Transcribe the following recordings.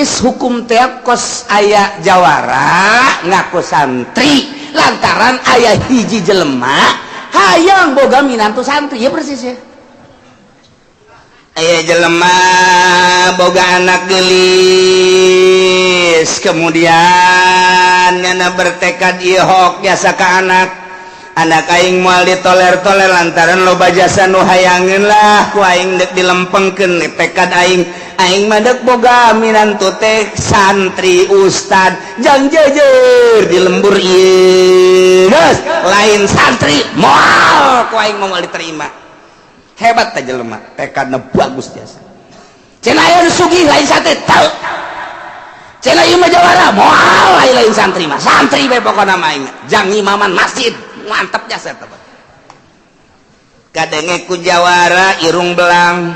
persis hukum teh kos aya jawara ngaku santri lantaran aya hiji jelema hayang boga minantu santri ya persis ya. Aya jelema boga anak gelis kemudian nyana bertekad ieu hok jasa ka anak aing moal ditoler-toler lantaran loba jasa nu hayangeun lah ku aing dek dilempengkeun tekad aing mah dek boga minantu teh santri ustad jang jejer di lembur ieu geus lain santri moal ku aing moal diterima. Hebat teh jelema tekadna bagus jasa cenah aya nu sugih lain santri teu cenah ieu mah jawara moal lain santri mah santri bae pokona mah aing jang imaman masjid mantap jasa teh kadenge ku jawara irung belang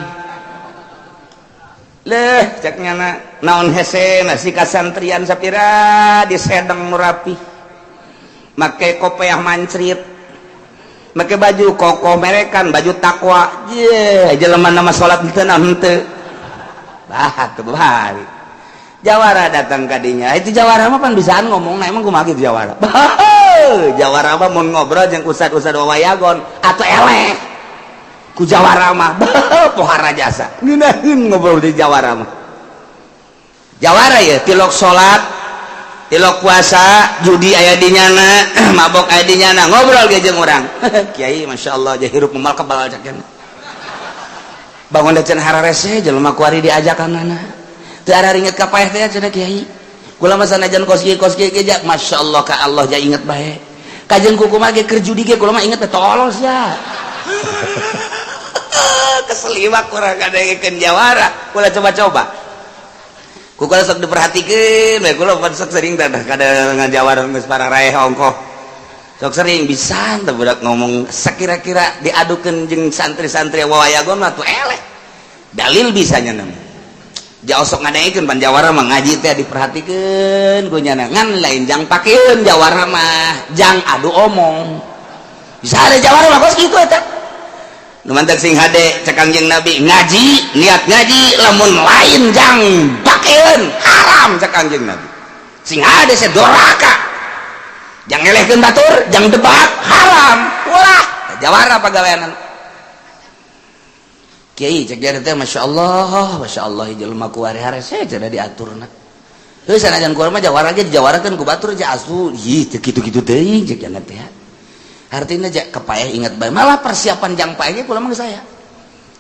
leh cek nyana naon hese nasi kasantrian sapira di sedeng nu rapi make kopiah mancrit make baju koko merekan baju takwa ye jelema nama salat teu naon teu bah teu bahari jawara datang kadinya itu jawara mah pan bisaan ngomongna emang kumaha kitu jawara jawara mah mun ngobrol jeung ustad-ustad wawayagon atuh eleh ku jawara mah pohara jasa ngeunaheun ngobrol di jawara mah jawara ya tilok salat tilok puasa judi aya di nyana mabok aya di nyana ngobrol ge jeung urang kiai masyaallah jah hirup memal kebal cakeun bangun da cenah hararese jelema kuari diajakanana teu ara inget ka paeh teh cenah kiai kula mah sanajan kos kieu ge masyaallah ka Allah ja inget bae kajeung kumaha ge keur judi ge kula mah inget teh tolos ya keseliwak kurang kadengekeun jawara kula coba-coba kukula sok diperhatikeun we kula sok sering teh kada ngajawara geus pararaeh ongkoh sok sering bisa teh budak ngomong sakira-kira diadukeun jeung santri-santri wawayagon mah tuh eleh dalil bisa nya nama ja osok ngadengekeun pan jawara mah ngaji teh diperhatikeun ku nya ngan lain jang pakeun jawara mah jang adu omong bisa ada jawara mah kos kitu eta numantek sing hade cek Kangjeng Nabi ngaji niat ngaji lamun lain jang pakeun haram cek Kangjeng Nabi sing hade se doraka jang elehkeun batur jang debat haram ulah jawara pagaweanan kiai cek dia teh masyaallah jelema kuari harese cenah diaturna heuh sanajan kuari mah jawara ge dijawarakeun ku batur ja asu ih teu kitu-kitu teuing cek jangan teh artinya jak kepaeh ingat bae malah persiapan jang paehnya kula mah saya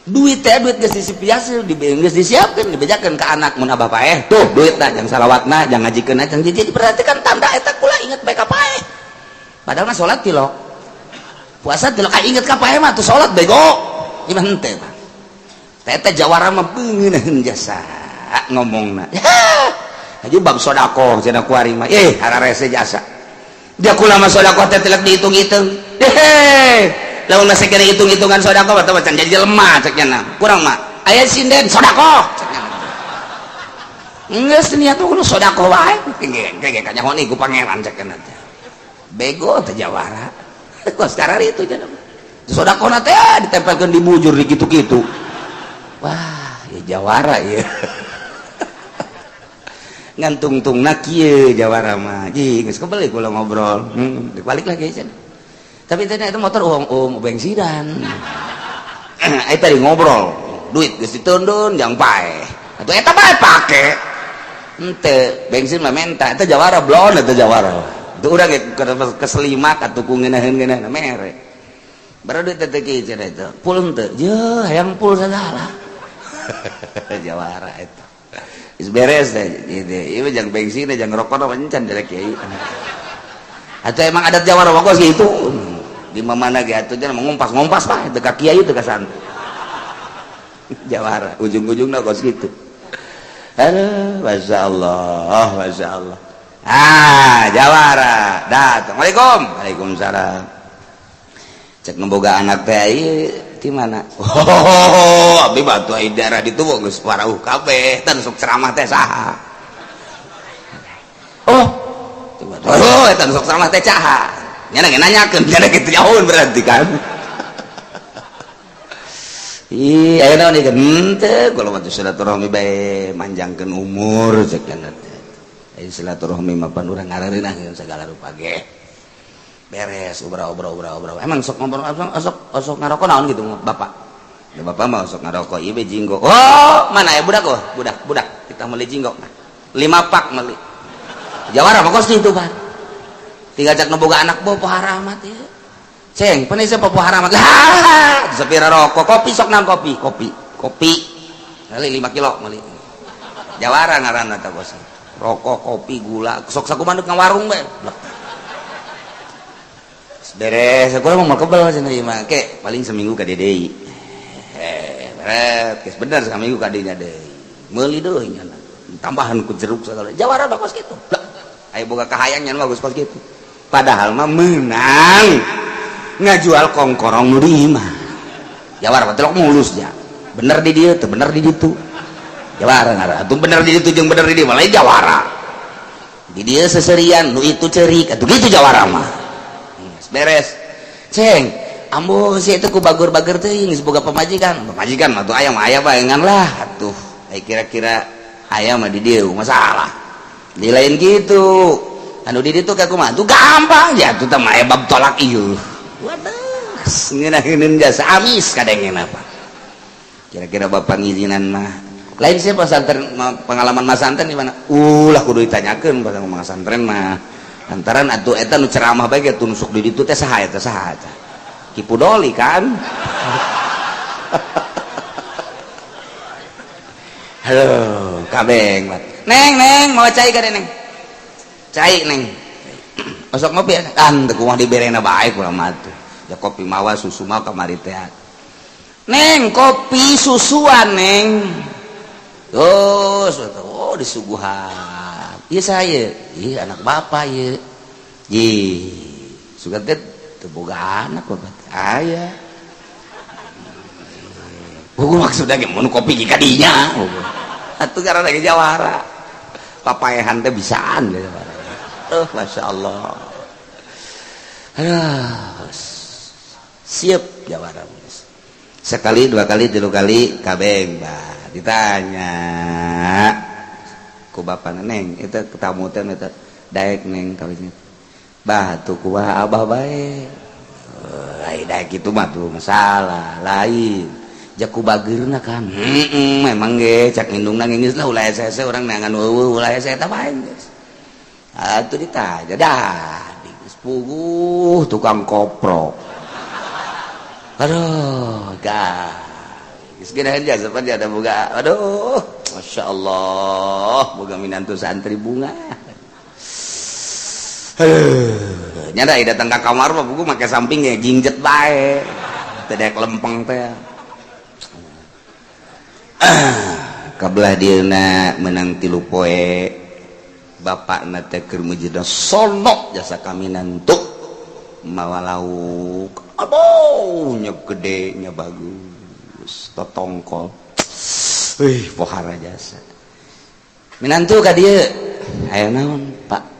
duit geus disipiaskeun geus disiapkeun dibejakeun ka anak mun abah paeh tuh duitna jang salawatna jang ngajikeunna jang jadi perhatikan tanda eta kula ingat bae ka paeh padahal mah salat tilok puasa tilok ka inget ka paeh mah tuh salat bego ieu mah henteu mah teh jawara mah beungeun jasa ngomongna haji bab sodaqoh cenah kuari mah hararese jasa dia kula mah sodaqoh teh telek dihitung-hitung lamun masih kena hitung-hitungan sodaqoh atau macan jadi jelema cek nya kurang mah aya sinden sodaqoh cek nya geus niat kudu sodaqoh wae ge kanyahoan ieu ku pangeran cek nya bego teh jawara kos karari itu cenah sodaqohna teh ditempelkeun di bujur di kitu-kitu wah ya jawara ieu ngantung-tungna kieu jawara mah ji geus kebeli kula ngobrol balik lagi cenah tapi teh eta motor bensinan eta tadi ngobrol duit geus ditundun jang paeh atuh eta bae pake henteu bensin mah menta eta jawara blon eta jawara teu urang ge keselimak atuh ku ngeunaheun-ngeunaheun mere baru duit teh kieu cenah eta pul teu yeuh hayang pul sagala jawara eta is beres deh gitu ieu jang bensin jang rokok encan derek kiai atuh emang adat jawara mah gitu di mana ge atuh cenah ngompas-ngompas mah teu ka kiai teu ka santri jawara ujung-ujungna kos gitu aduh masyaallah jawara datang waalaikumsalam cek nemboga anak teh ieu di mana abdi batu ai daerah ditu geus parauh kabeh tan sok ceramah teh saha eta sok ceramah teh caha nya nanyakeun nya kitu nyahoun berarti kan Ayo naon ieu henteu kalau mah silaturahmi bae manjangkeun umur cek kana teh. Ai silaturahmi mah pan urang ngareunah segala rupa ge. Beres obrol. Emang sok ngobrol sok ngarokok naon gitu Bapak? Ya Bapak mah sok ngarokok ieu be jinggo. Oh, mana ya budak oh? Budak. Kita meuli jinggo. 5 pak meuli. Jawara mah kos kitu, Pak. Tiga jak nu boga anak boh poharamat ieu. Ceng, pan ieu poharamat. Lah, sapira rokok, kopi sok naon kopi. Kali 5 kilo meuli. Jawara ngaranna teh bos. Rokok, kopi, gula, sok sakumanuk ka warung bae. Beres, aku mau kebal cenah ieu mah ke paling seminggu ka dieu deui. Beres, geus bener seminggu ka dieu deui. Meuli deui nya. Tambahan ku jeruk segala. Jawara da kos kitu. Aya boga kahayang nya mah kos kitu. Padahal mah meunang ngajual kongkorong nu di imah. Jawara mah telok mulus nya. Bener di dieu teu bener di ditu. Jawara ngaran. Atuh bener di ditu jeung bener di dieu mah lain jawara. Di dieu seserian nu itu ceurik atuh gitu jawara mah. Beres ceng ambo si itu ku bagur-bagur teh geus boga pamajikan mah tuh ayam baengan lah atuh kira-kira ayam mah di dieu masalah di lain gitu anu di ditu ka kumaha tuh gampang ya tuh teh mah bab tolak ieu waduh ngeunaheun jasa amis kadengena apa kira-kira bapak ngizinan mah lain sih pesantren pengalaman mas santren di mana ulah kudu ditanyakeun pas ngomong santren mah lantaran atuh eta nu ceramah bae ge tunusuk di ditu teh saha eta Kipu Doli kan. Halo kabeng neng mau cai ka neng cai neng osok ngopi kan teu kumaha diberena bae kula mah tuh ya kopi mawa susu mah kamari teh neng kopi susuan neng oh disuguhan iya saya iya anak bapak iya suka teh teboga anak bapak ayah buku maksudnya gimana kopi jika dinya atuh karena lagi jawara papayahan teh bisaan gitu masya Allah aduh siap jawara sekali 2 kali 3 kali kabeng bah ditanya ku bapak neng itu ketamu teh eta daek neng kawin bah tuh kuah abah bae lain daek itu mah tuh masalah lain jaku bageurna kan memang ge cak indungna geus lah ulah saya urang nangan ulah saya tah bae geus atuh ditanya dah geus puguh tukang kopro aduh gah geus geunaheun jasa pan ada boga aduh masya Allah boga minantu santri bunga nyada datang ke kamar mah buku make sampingnya jingjet bae teh dek lempeng teh kabelah dieuna menang 3 poe bapakna teh keur mujudna sonok jasa kaminantu mawa lauk aduh nya gede nya bagus totongkol pohara jasa minantu ka dieu aya naon Pak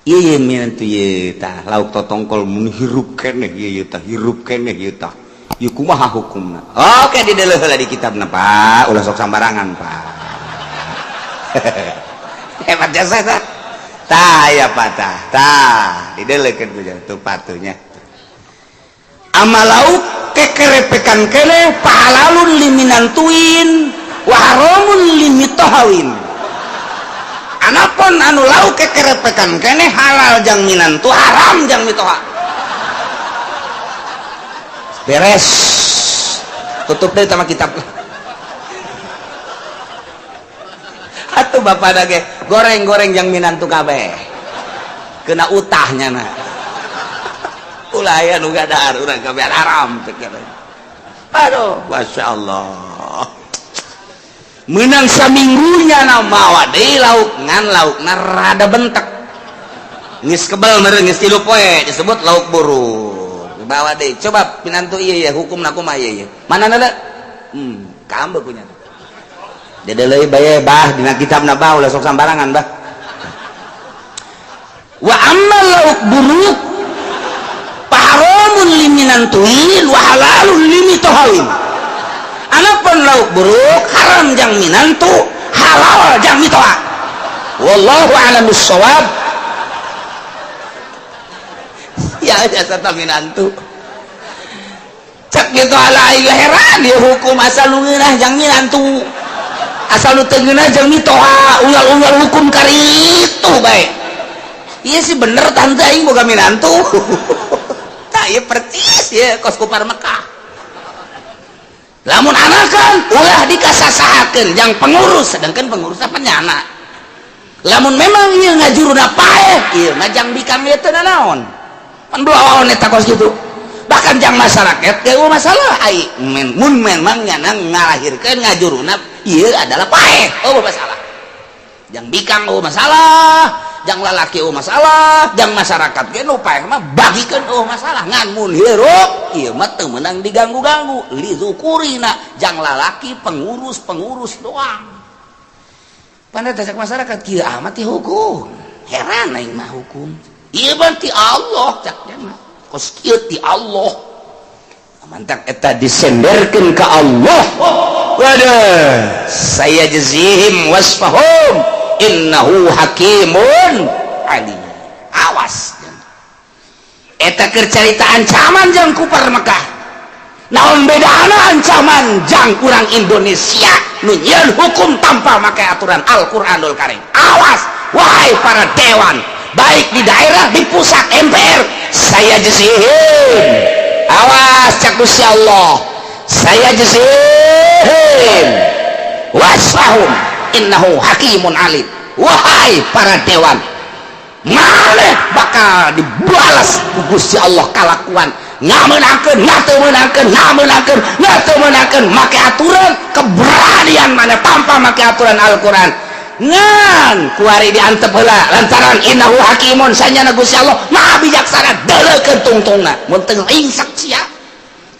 ieu minantu ieu tah lauk totongkol mun hirup keneh ieu tah hirup keneh ieu tah ieu kumaha hukumna oke di deuleuh heula di kitabna Pak ulah sok sambarangan Pak hebat jasa tah tah ya Pak tah di deuleukeun ku tuh patunya amal lauk kekerepekan keneh pahalalun liminantuin wa haramun limitahawin anapun anu lauk kekerepekan keneh halal jang minantu haram jang mitoha beres tutup deh sama kitab atuh bapak dage goreng-goreng jang minantu kabeh kena utahnya nah ulah aya nu gadar urang kabeh haram teh aduh masya Allah menang saminggunya nama deui laukna rada bentek geus kebal meureun geus 3 poe disebut lauk burung bawa deui coba pinantu ieu ya hukumna kumaha ieu manana da kaambeu punya deuleuy bae bah dina kitabna bah ulah sok sambarangan bah wa ammal lauk buruk haramun liminantuin wa halalun limitahawin Anapun lauk buruk haram jang minantu, halal jang mitoa. Wallahu a'lam bissawab. Ya jasa minantu. Cek gitu ala heran dia hukum asal lu ngeunah jang minantu. Asal lu teu ngeunah jang mitoa, unggal-unggal hukum karitu bae. Iya sih bener tante aing boga minantu. Tah ieu percis ya kos kupar Mekah. Lamun anakan ulah dikasasahakeun jang pengurus, sedangkan pengurus apa nyana. Lamun memang ieu ngajuruna paeh, ieu mah jang bikam ieu teu naon. Pan duaon eta kos kitu. Bahkan jang masyarakat ge masalah ai mun memang nyana ngalahirkeun ngajuruna ieu adalah paeh, oh masalah. Jang bikang oh masalah. Jang lalaki oh masalah, jang masyarakat ge nu paeh mah bagikeun oh masalah. Ngan mun hirup ieu mah teu meunang diganggu-ganggu, lizukurina jang lalaki pengurus doang. Panda teh masyarakat kieu amat ti hukum. Heran aing mah hukum. Ieu mah ti Allah cak mah. Kos kieu ti Allah. Mantak eta disenderkeun ka Allah. Waduh, saya jazihim wasfahum innahu hakimun alim. Awas eta keur carita ancaman jang kupar Mekah. Naon bedana ancaman jang urang Indonesia nu nyieun hukum tanpa make aturan Al-Qur'anul Karim. Awas wahai para dewan, baik di daerah di pusat MPR, saya jazihim. Awas cak Gusti Allah, saya jazihim wasfahum innahu hakimun alim. Wahai para dewan, maneh bakal dibalas ku Gusti Allah kalakuan ngameunangkeun make aturan keberanian maneh tanpa make aturan Al-Qur'an. Ngan kuari diantep heula lantaran innahu hakimun sanyana Gusti Allah maha bijaksana deuleukeun tungtungna mun teu ingsak sia.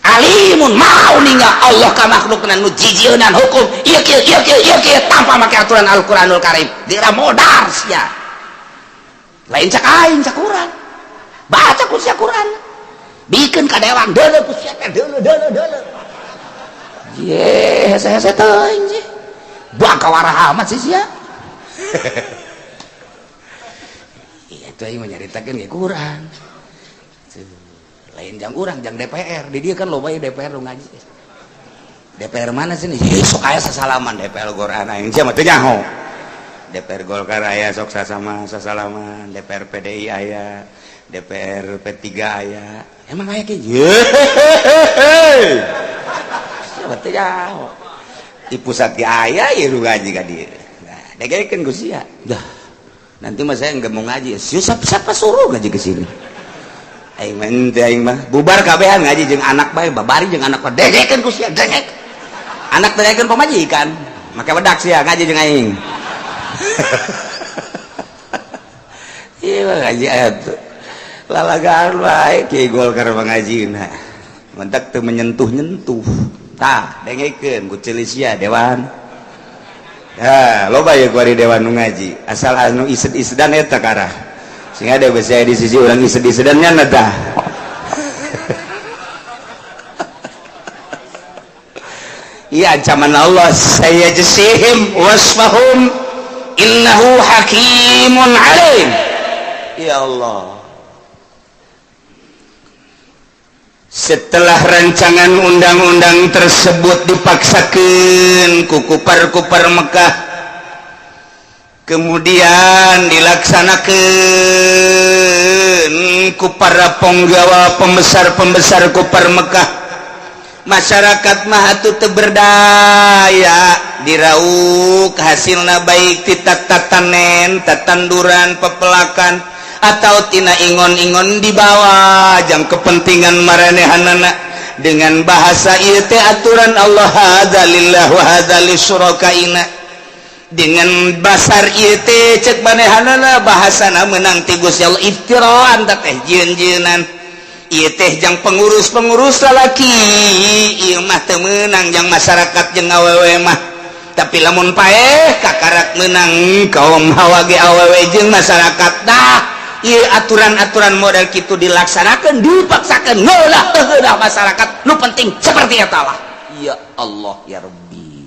Alimun mau ninggal Allah ka makhlukna nu jijieunnan hukum ieu kieu tanpa make aturan Al-Qur'anul Karim. Dira modar sia. Lain cak aing cak urang. Baca ku sia Quran. Bikeun ka dewan deuleu ku sia teh deuleu. Ye, hese teuing sih. Baka waraha amat sih sia. Iya itu aing nyaritakeun ge Quran. Lain jang urang jang DPR di dia kan loba ya DPR nu ngaji. DPR mana sih nih? Sok aya sasalaman DPR Quran aing sia mah teu nyaho. DPR Golkar aya sok sasalaman, DPR PDI aya, DPR P3 aya. Emang aya kieu? Sia teu nyaho. Di pusat ge aya ieu nu ngaji ka dieu. Nah, degekeun ku sia. Dah. Nanti mah saya enggak mau ngaji. Siapa suruh ngaji ke sini? Aing mah bubar kabehan ngaji jeung anak bae babari jeung anak degekeun ku sia degek. Anak degekeun pamajikan, make bedak sia ngaji jeung aing. Ieu ngaji atuh. Lalagaan bae Kiai Golkar mangajina. Mentak teu menyentuh-nyentuh. Tah, dengekeun ku ceuli sia dewan. Ya, loba ya ku ari dewan nu ngaji. Asal anu ised-isedan eta karah. Sehingga ada bahasa di sisi orang ised-isedannya nada. Iya ancaman Allah, saya jasihim wasfahum innahu hakimun alim. Ya Allah, setelah rancangan undang-undang tersebut dipaksakan ku kupar-kupar Mekah, kemudian dilaksanakan ku para penggawa pembesar-pembesar kupar Mekah, masyarakat mah atuh teu berdaya dirauk hasilna baik ti tatanen, tatanduran, pepelakan atau tina ingon-ingon dibawa jang kepentingan maranehanana dengan bahasa ieu teh aturan Allah hadza lillah wa hadza lisyurakaina. Dengan basar ieu teh cek manehanana bahasana meunang ti Gusti Allah iftiraan teh jieun-jieunan. Ieu teh jang pengurus-pengurus lalaki ieu mah teu meunang jang masyarakat jeung awewe mah. Tapi lamun paeh kakarak meunang kaum hawa ge awewe jeung masyarakat dah. Ieu aturan-aturan model kitu dilaksanakeun dipaksakeun ngeulah masyarakat nu penting seperti eta lah. ya Allah ya Rabbi.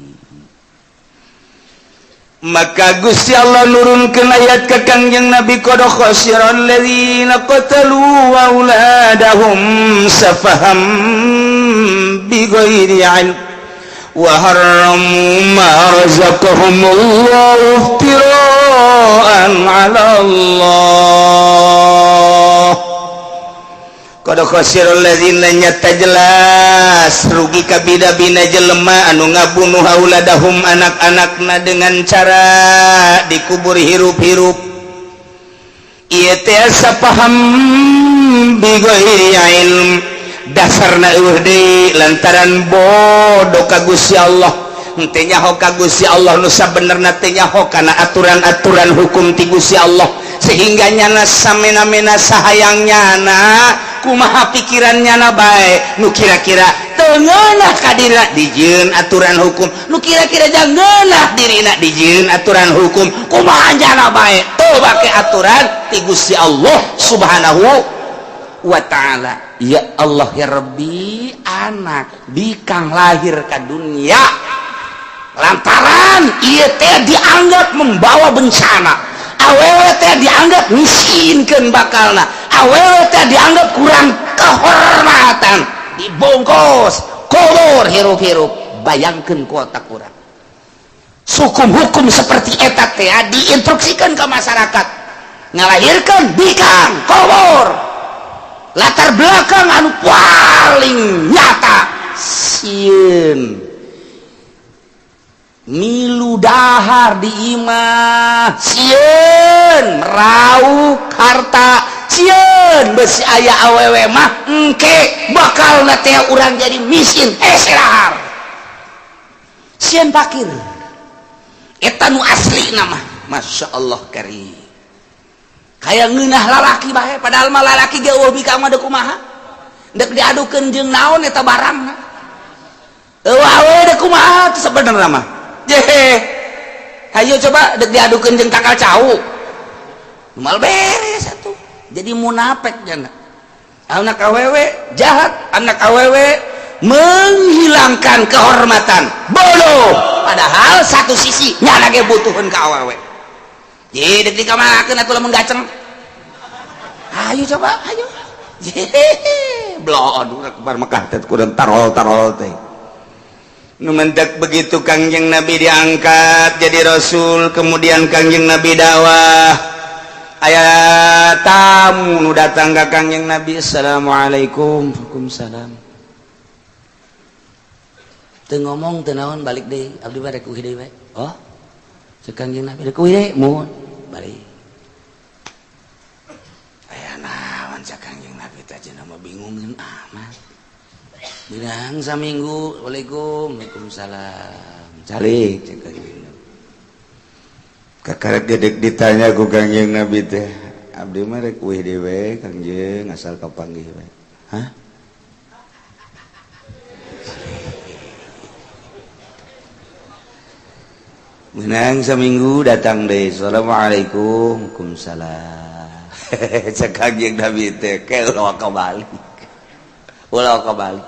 Maka Gusti Allah nurunkeun ayat ka Kangjeng Nabi qad khasiral ladzina qatalu auladahum safaham bighairi ilm wa harramu ma razaqahumullahu iftira'an 'ala Allah. Qad khasiral ladzina nyata jelas rugi ka bida-bina jelema anu ngabunuh auladahum anak-anakna dengan cara dikubur hirup-hirup. Ieu teh sapaham bighairi ilm dasarna eueuh deui lantaran bodoh ka Gusti Allah. Teu nyaho ka Gusti Allah nu sabenerna teu nyaho kana aturan-aturan hukum ti Gusti Allah sehingga nyana samena-mena sahayang nyana kumaha pikirannya na bae nu kira-kira teu ngeunah ka dirina dijieun aturan hukum nu kira-kira jang ngeunah dirina dijieun aturan hukum kumaha nyana bae teu bake aturan ti Gusti Allah Subhanahu wa ta'ala. Ya Allah ya Rabbi, anak bikang lahir ka dunia lantaran ieu teh dianggap membawa bencana, awewe teh dianggap miskinkeun bakalna, awewe teh dianggap kurang kehormatan, dibongkos kubur hirup-hirup. Bayangkeun ku otak urang hukum-hukum seperti eta teh diinstruksikan ke masyarakat ngalahirkeun bikang kubur latar belakang anu paling nyata sieun milu dahar di imah sieun merauh harta sieun besi aya awewe mah engke bakal teh urang jadi miskin serahar sieun fakir eta nu asli nama. Masya Allah karim kayak ngeunah lalaki bae padahal mah lalaki ge eueuh bikang mah deuk kumaha deuk diadukeun jeung naon eta barangna eueuh awewe deuk kumaha teh sabenerna mah. Ayo coba dek diadukeun jeung takal cau mal beres atuh jadi munafik jana. Anak awewe jahat, anak awewe menghilangkan kehormatan bodoh padahal satu sisi nya lagi butuhkeun ka awewe jadi dek dikamanakeun atuh lamun gaceng. Ayo coba ayo blon kabar Mekah teh kudu tarol-tarol teh. Numentek begitu Kangjeng Nabi diangkat jadi Rasul, kemudian Kangjeng Nabi dakwah. Aya tamu nu datang ka Kangjeng Nabi, assalamualaikum. Waalaikumsalam. Teu ngomong teu naon balik deui, abdi mah rek uih deui bae. Oh, cek Kangjeng Nabi rek uih deui, mun balik. Aya naon cek Kangjeng Nabi teh cenah mah bingungeun amat. Bilang saminggu, waalaikumsalam, calik cek Kangjeng Nabi. Kakarek gedek ditanya ku Kangjeng Nabi teh, abdi mah rek uih dewe Kangjeng asal kapanggih we. Hah? Menang saminggu datang deui, assalamualaikum, waalaikumsalam. Cek Kangjeng Nabi teh ke ulah kabalik. Ulah kabalik.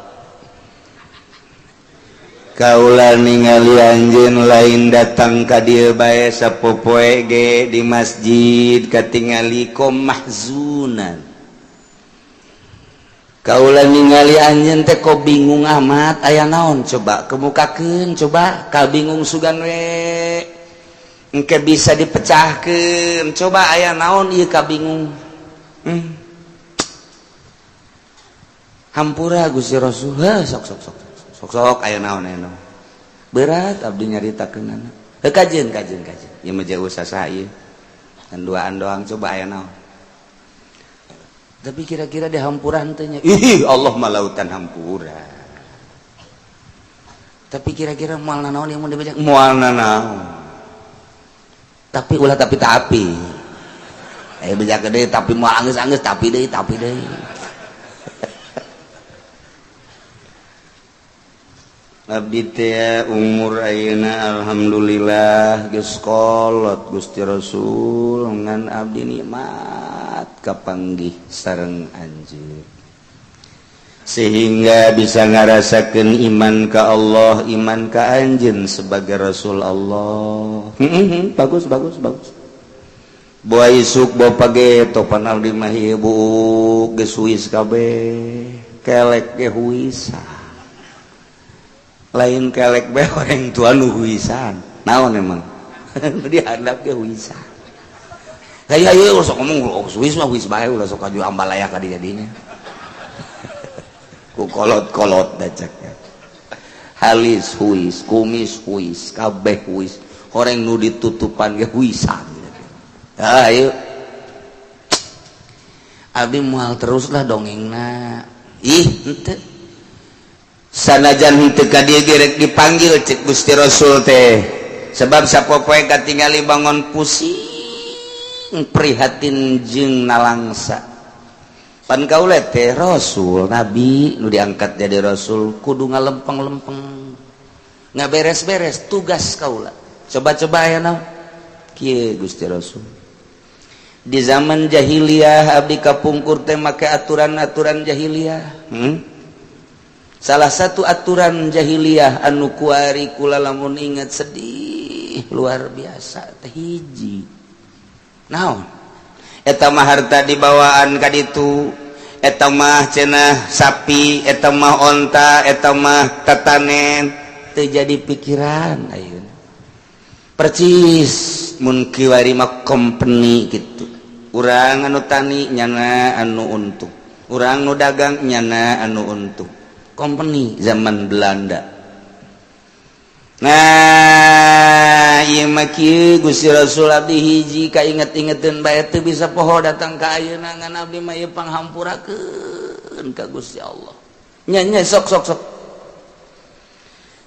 Kaula ningali anjeun lain datang ka dieu bae sapopoe ge di masjid katingali kom mahzunan. Kaula ningali anjeun teh kok bingung amat aya naon coba kemukakeun coba ka bingung sugan we engke bisa dipecahkeun coba aya naon ieu ka bingung. Hampura Gusti Rasul sok aya naon berat abdi nyaritakeunana kajeun ieu mah jauh sasaha ieu kan duaan doang coba aya naon tapi kira-kira di hampuran teh nya ih Allah mah lautan hampura tapi kira-kira moalna naon ieu mun dibajak moalna naon tapi ulah tapi bejak deui tapi moal anggeus-anggeus tapi deui abdi teh umur ayeuna alhamdulillah geus kolot Gusti Rasul ngan abdi nikmat kapanggih sareng anjeun sehingga bisa ngarasakeun iman ka Allah, iman ka anjeun sebagai Rasul Allah. Bagus. Boa isuk boa page topan abdi mah ieu geus huis kabeh, kelek ge huisan. Lain kelek bae orang tua nu huisan. Naon emang? Dihandap ge huisan. Hayu sok ngomong huis mah huis bae ulah sok aju ambalaya ka dinya. Ku kolot-kolot dacaknya halis huis, kumis huis, kabeh huis, horeng nu ditutupan ge huisan. Ayo abdi moal teruslah dongengna. Henteu sanajan henteu ka dieu gerek dipanggil cek Gusti Rasul teh, sebab sapopoe katingali bangun pusing prihatin jeung nalangsa. Pan kaula teh Rasul Nabi nu diangkat jadi Rasul kudu ngalempeng-lempeng ngaberes-beres tugas kaula. Coba-coba aya naon kieu Gusti Rasul. Di zaman jahiliyah abdi kapungkur teh make aturan-aturan jahiliyah. Salah satu aturan jahiliyah anu kuari kula lamun ingat sedih luar biasa teh hiji. Naon? Eta mah harta dibawaan ka ditu, eta mah cenah sapi, eta mah onta, eta mah tatanen, teu jadi pikiran ayeuna. Percis mun kiwari mah company kitu. Urang anu tani nyana anu untung, urang nu dagang nyana anu untung. Company zaman Belanda. Nah, ieu mah kieu Gusti Rasul abdi hiji kainget-ingeteun bae teu bisa poho datang ka ayeuna ngan abdi mah ieu panghampurakeun ka Gusti Allah. Nya sok.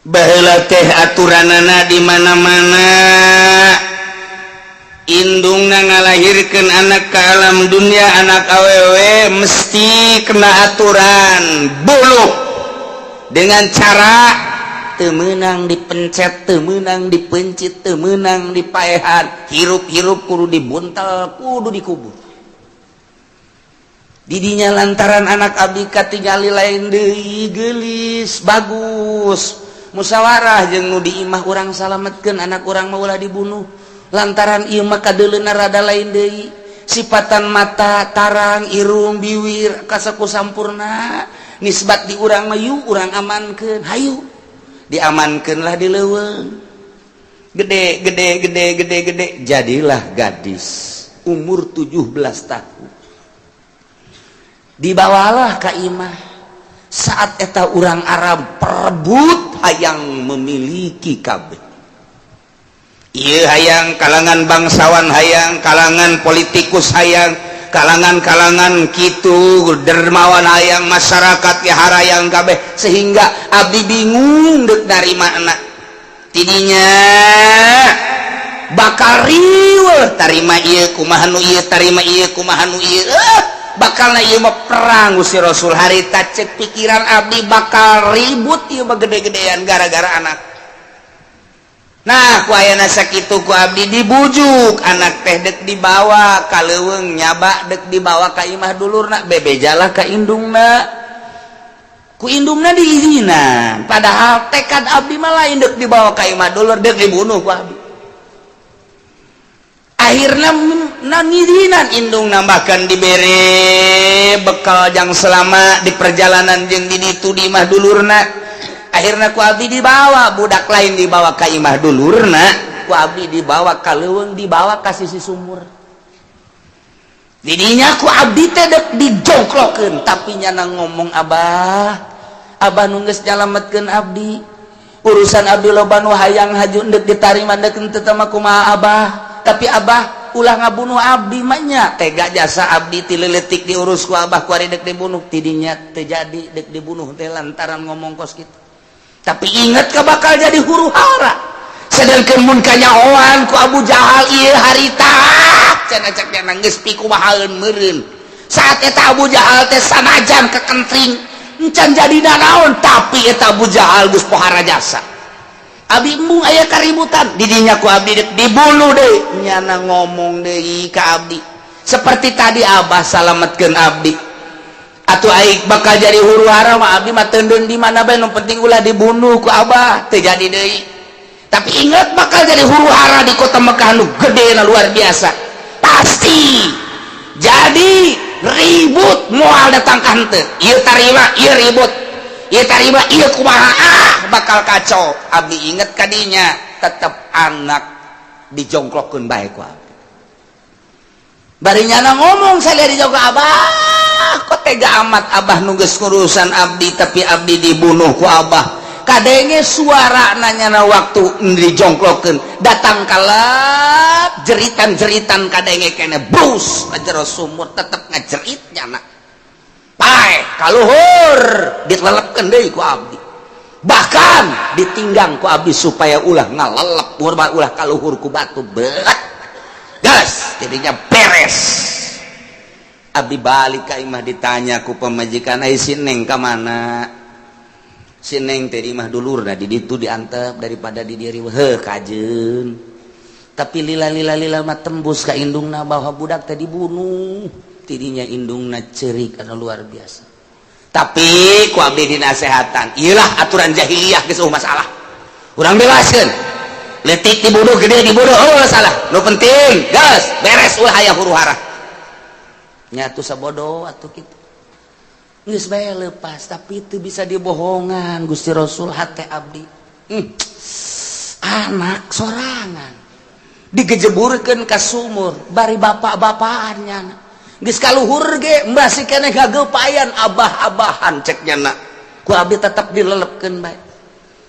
Baheula teh aturanana di mana-mana. Indungna ngalahirkeun anak ka alam dunia, anak awewe mesti kena aturan buluh dengan cara teu meunang dipencet, teu meunang dipencit, teu meunang dipaehan, hirup-hirup kudu dibuntel, kudu dikubur. Didinya lantaran anak abdi katingali lain deui geulis bagus. Musyawarah jeung nu diimah urang salametkeun anak urang mah ulah dibunuh. Lantaran ieu mah kadeuleuna rada lain deui. Sifatan mata, tarang, irung, biwir kasaku sampurna. Nisbat di urang mah yu urang amankeun, hayu. Diamankanlah di leuweung gede jadilah gadis umur 17 tahun dibawalah ka imah saat eta urang Arab perebut hayang memiliki kabeh ieu hayang kalangan bangsawan hayang kalangan politikus hayang kalangan-kalangan kitu dermawan hayang masyarakat ya harayang kabeh sehingga abdi bingung deuk dari mana tidinya bakal riweuh tarima ieu kumaha nu ieu tarima ieu kumaha nu ieu bakalna ieu mah perang Gusti Rasul harita cek pikiran abdi bakal ribut ieu mah gede-gedean gara-gara anak. Nah ku ayana sakitu ku abdi dibujuk anak teh dek dibawa ka leuweung nyaba dek dibawa ka imah dulurna bebejalah ka indungna ku indungna diizinan padahal tekad abdi mah lain dek dibawa ka imah dulur dek dibunuh ku abdi akhirna nangizinan indung nambahkan dibere bekal jang selama di perjalanan jeung di ditu di imah dulurna. Akhirnya ku abdi dibawa budak lain dibawa ka imah dulurna ku abdi dibawa ka leuweung dibawa ka sisi sumur didinya ku abdi teh dek dijongklokeun tapi nyana ngomong abah nu geus nyalametkeun abdi urusan abdi loba nu hayang haju dek ditarima dek teu mah kumaha abah tapi abah ulah ngabunuh abdi mah nya tega jasa abdi ti leuletik diurus ku abah ku ari dek dibunuh tidinya teu jadi dek dibunuh teh lantaran ngomong kos kitu. Tapi ingat ka bakal jadi huru hara. Sedangkan mun kanyahoan ku Abu Jahal ieu harita cenah cek cenah geus pikumahaeun meureun. Saat eta Abu Jahal teh sanajan kekentring encan jadi naon tapi eta Abu Jahal geus pohara jasa. Abi embung aya kaributan didinya ku abdi dibunuh deui nyana ngomong deui ka abdi. Seperti tadi abah salametkeun abdi. atuh aing bakal jadi huru hara mah abdi mah teudeun di mana bae nu penting ulah dibunuh ku Abah teu jadi deui. Tapi ingat bakal jadi huru hara di kota Mekah nu gede na luar biasa. Pasti jadi ribut moal datang ka henteu. Ieu tarima, ieu ribut. Ieu tarima, ieu kumaha bakal kacau. Abdi inget kadinya tetep anak dijongklokkeun bae ku abdi. Bari nyana ngomong saya dijongklok Abah, kok tega amat Abah nunggus urusan abdi tapi abdi dibunuh ku Abah. Kadenge suara nanyana waktu dijongklokkeun datang kalap jeritan-jeritan kadenge kene brus ajero sumur tetep ngajerit nyana. Pae kaluhur ditelepkeun deui ku abdi. Bahkan ditinggang ku abdi supaya ulah ngalelep ulah kaluhur ku batu berat. Gas, jadinya beres. Abdi balik ka imah ditanya ku pamajikan, "Ai si Neng ka mana?" Si Neng teh di imah dulurna di ditu diantep daripada di dieu heuh kajeun. Tapi lila mah tembus ka indungna bahwa budak teh dibunuh. Tidinya indungna ceurik anu luar biasa. Tapi ku abdi dinasehatan, ieulah aturan jahiliyah geus masalah. Urang bebaskeun. Letik dibunuh gede dibunuh oh salah nu penting gas beres ulah aya huru hara nyatu sabodo atuh kitu geus bae leupas tapi itu bisa dibohongan Gusti Rasul hate abdi anak sorangan digejeburkeun ka sumur bari bapak-bapaan nyana geus kaluhur ge masih keneh gagepayan abah-abahan cek nyana ku abdi tetep dilelepkeun bae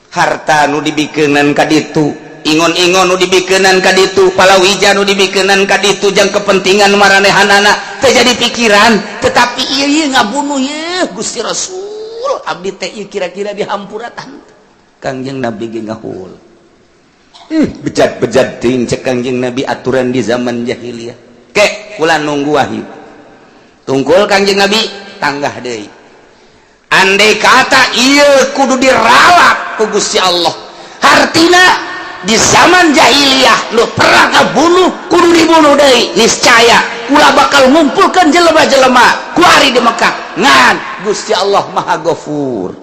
harta nu dibikeunan ka ditu ingon-ingon nu dibikeunan ka ditu palawija nu dibikeunan ka ditu jang kepentingan maranehanana teh jadi pikiran tetapi ieu ngabunuh ye Gusti Rasul abdi teh ieu kira-kira dihampuratan Kangjeng Nabi ge ngahul bejat-bejat ting cek Kangjeng Nabi aturan di zaman jahiliyah ke kula nunggu wahyu tungkul Kangjeng Nabi tanggah deui andai kata ieu kudu dirawat ku Gusti Allah hartina di zaman jahiliyah lu perang ngabunuh kudu dibunuh deui niscaya ulah bakal ngumpulkeun jelema-jelema ku ari di Mekah ngan Gusti Allah Maha Ghafur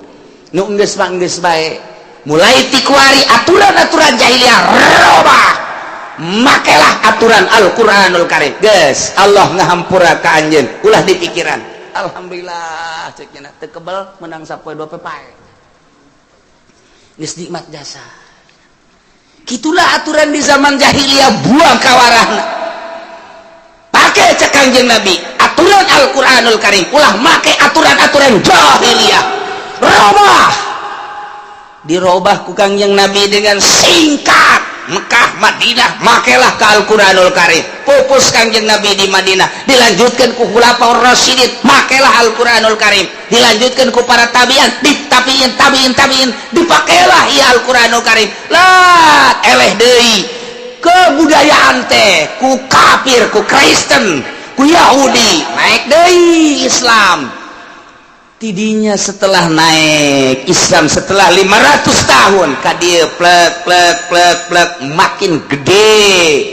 nu geus mah geus bae mulai ti kuari aturan-aturan jahiliyah robah makelah aturan Al-Qur'anul Karim geus Allah ngahampura ka anjeun ulah dipikiran alhamdulillah cek cenah teu kebal menang sapoe 2 pae geus nikmat jasa. Gitulah aturan di zaman jahiliyah buang kawarahna. Pakai cek Kangjeng Nabi aturan Al-Qur'anul Karim ulah make aturan-aturan jahiliyah. Robah. Dirobah ku Kangjeng Nabi dengan singkat. Mekah, Madinah, makelah ke Al-Qur'anul Karim. Pupus Kangjeng Nabi di Madinah, dilanjutkan ku Khulafaur Rasyidin, makelah Al-Qur'anul Karim. Dilanjutkan ku para tabi'in, tabi'in, dipakailah ya Al-Qur'anul Karim. Lah, eleh deui kebudayaan teh ku kafir, ku Kristen, ku Yahudi, naik deui Islam. Tidinya setelah naik Islam setelah 500 tahun kadieu plek makin gede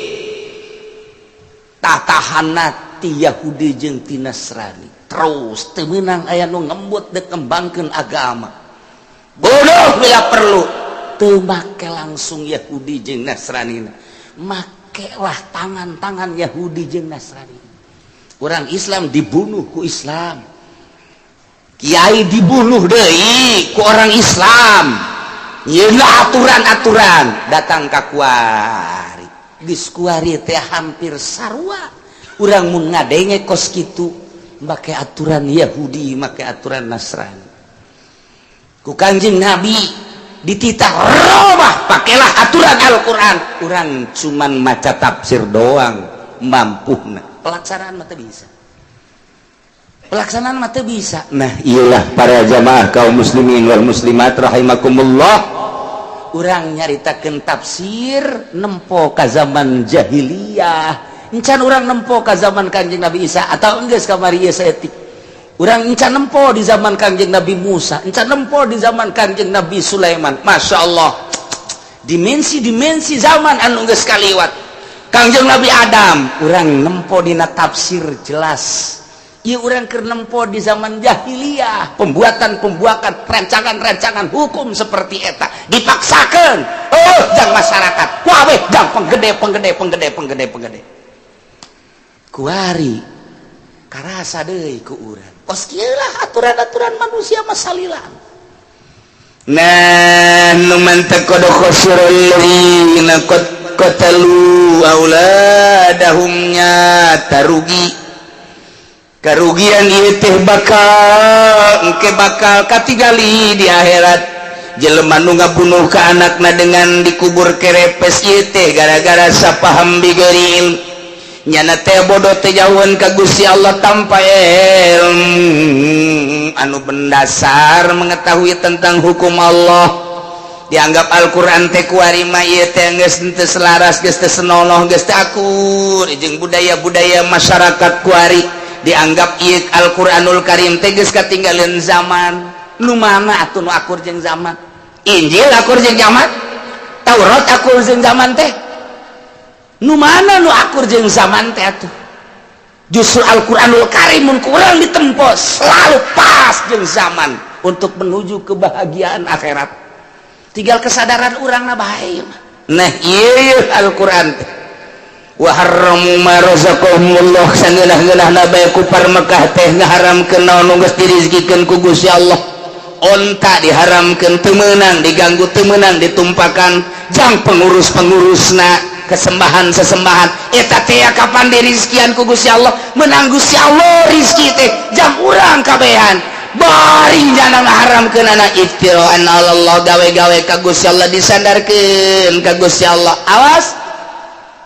tatahanna ti Yahudi jeung ti Nasrani terus teu meunang aya nu ngembut dek kembangkeun agama bodoh bila perlu teu make langsung Yahudi jeung Nasrani makelah tangan-tangan Yahudi jeung Nasrani urang Islam dibunuh ku Islam Kiai dibunuh deui ku orang Islam. Yeuna aturan-aturan datang ka kuari. Geus kuari teh hampir sarua. Urang mun ngadenge kos kitu make aturan Yahudi, make aturan Nasrani. Ku Kanjeng Nabi dititah robah pakailah aturan Al-Qur'an. Urang cuman maca tafsir doang mampuhna. Pelaksanaan mah teu bisa. Pelaksanaan mata bisa. Nah iyalah para jamaah kaum muslimin wal muslimat rahimakumullah urang nyaritakeun tafsir nempo ka zaman jahiliyah encan urang nempo ka zaman Kanjeng Nabi Isa atau enggeus kamari ieu saeutik urang encan nempo di zaman Kanjeng Nabi Musa encan nempo di zaman Kanjeng Nabi Sulaiman Masya Allah dimensi-dimensi zaman anu geus kaliwat Kanjeng Nabi Adam urang nempo dina tafsir jelas ieu urang keur nempo di zaman jahiliyah pembuatan rancangan hukum seperti eta dipaksakeun jang masyarakat wah jang penggede kuari karasa deui ku urang kos kieu lah aturan-aturan manusia masalilan nah nu mantek kodo khosirul lina qatalu auladahumnya tarugi karugian ieu teh bakal katingali di akhirat jelema nu ngabunuh ka anakna dengan dikubur kerepes ieu teh gara-gara sapaham bigerin nyana teh bodoh teh jauhan ka Gusti Allah tanpa ilmu anu bendasar mengetahui tentang hukum Allah dianggap Al-Quran teh kuari mah ieu teh geus teu selaras geus teu senonoh geus teu akur jeung budaya-budaya masyarakat kuari dianggap ieu Al-Quranul Karim teh geus katinggaleun zaman nu mana atuh nu akur jeung zaman Injil akur jeung zaman Taurat akur jeung zaman teh nu mana nu akur jeung zaman teh atuh justru Al-Quranul Karim mun kurang ditempo selalu pas jeung zaman untuk menuju kebahagiaan akhirat tinggal kesadaran urang na bae nah ieu Al-Quran teh wa harramu ma razaqahumullah sangeunah-ngeunahna bae kufar Mekah teh ngaharamkeun naon nu geus dirizqikeun ku Gusti Allah onta diharamkeun teu meunang diganggu teu meunang ditumpakan jang pengurus-pengurusna kesembahan-sesembahan eta teh kapan dirizkian ku Gusti Allah menang Gusti Allah rizki teh jang urang kabehan bari jana ngaharamkeun anak iftiraan Allah gawe-gawe ka Gusti Allah disandarkeun ka Gusti Allah awas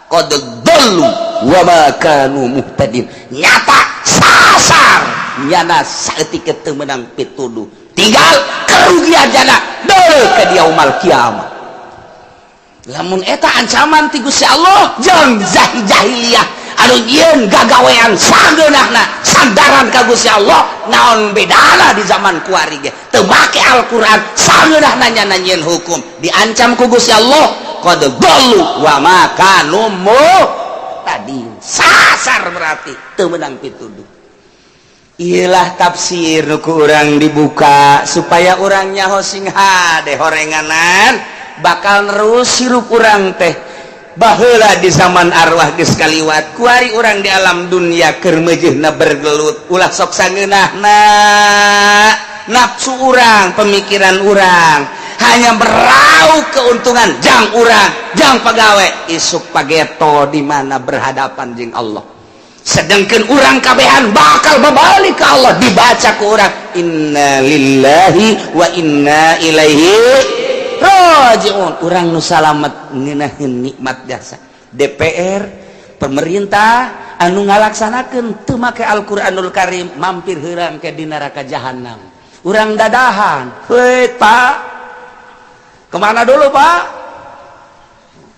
qad dallu wa ma kanu muhtadin nyata sasar nyana saeutik teu meunang pituduh tinggal kerugian jana deui ka di yaumul kiamat lamun eta ancaman ti Gusti Allah jeung jahiliyah anu nyieun gagawean sageunahna sandaran ka Gusti Allah naon bedana di zaman kuari ge teu make Al-Qur'an sageunahna nya nyieun hukum diancam ku Gusti Allah qad dallu wa ma kanu tadi sasar berarti teu meunang pituduh iyalah tafsir nu ku urang dibuka supaya urang nyaho sing hade horenganan bakal nerus hirup urang teh baheula di zaman arwah geus kaliwat kuari urang di alam dunia keur meujeuhna bergelut ulah sok sageunahna nafsu urang pemikiran urang hanya meraup keuntungan jang urang jang pagawe isuk pageto di mana berhadapan jeung Allah sedangkan urang kabehan bakal babalik ke Allah dibaca ku urang inna lillahi wa inna ilaihi rajiun urang nu salamet ngeunaheun nikmat jasa DPR pemerintah anu ngalaksanakeun teu make Al-Qur'anul Karim mampir heurang ke di neraka jahanam urang dadahan heuy Pak kemana dulu Pak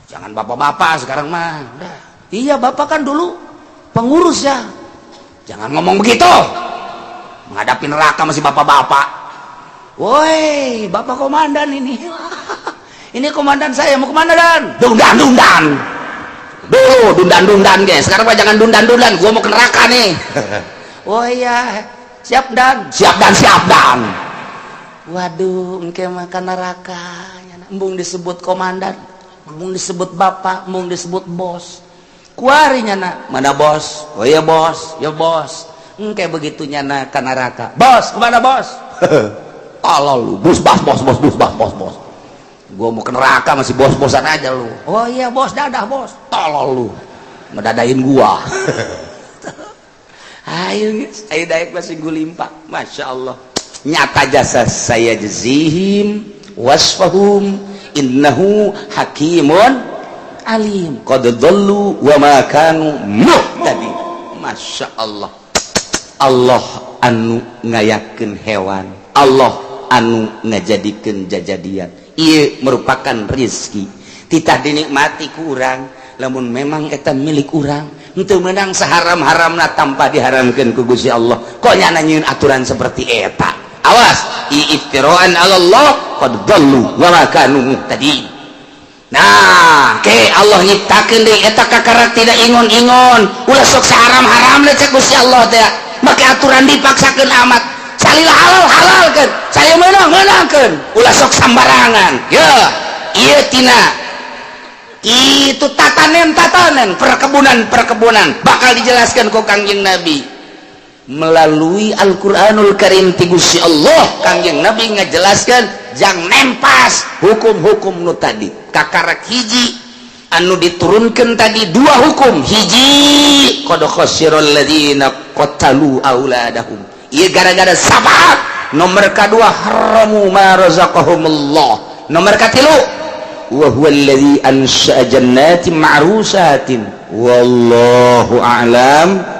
jangan bapak-bapak sekarang mah udah iya bapak kan dulu pengurus ya jangan ngomong begitu menghadapi neraka masih bapak-bapak woi bapak komandan ini ini komandan saya mau kemana Dan dundan dulu dundan guys sekarang mah jangan dundan gua mau ke neraka nih oh iya siap Dan waduh engke mah ka neraka embung disebut komandan embung disebut bapak embung disebut bos kuari nyana mana bos oh iya bos ya bos engke begitu nyana ka neraka bos kemana bos kalau lu bos gua mau ke neraka masih bos-bosan aja lu oh iya bos dadah bos tolol lu medadain gua ayo guys ayo daek masih gulimpa Masya Allah nyata jasa saya jazihim wasfahum innahu hakimun alim qad dhallu wa ma kanu muhtadin Masya Allah Allah anu ngayakeun hewan Allah anu ngajadikeun jajadian ieu merupakan rezeki titah dinikmati ku urang lamun memang eta milik urang henteu meunang saharam-haramna tanpa diharamkeun ku Gusti Allah kok nya nyieun aturan seperti eta awas iftiraan 'ala Allah qad dallu wa ma kanu muhtadin nah ke Allah nyiptakeun deui eta kakarak tidak ingon-ingon ulah sok saharam-haramna cek Gusti Allah teh make aturan dipaksakeun amat salila halal kan saya menang-menangkeun ulah sok sambarangan ya ieu tina itu tatanen perkebunan bakal dijelaskan ku Kangjeng Nabi melalui Al-Qur'anul Karim ti Gusti Allah. Kangjeng Nabi ngajelaskan jang nempas hukum-hukum nu tadi kakarek hiji anu diturunkan tadi dua hukum hiji qad khasiral ladzina qatalu auladahum ieu gara-gara sabab nomor kedua haramu ma razaqahumullah nomor katilu wa huwa alladzi ansha'a jannatin ma'rusatin wallahu a'lam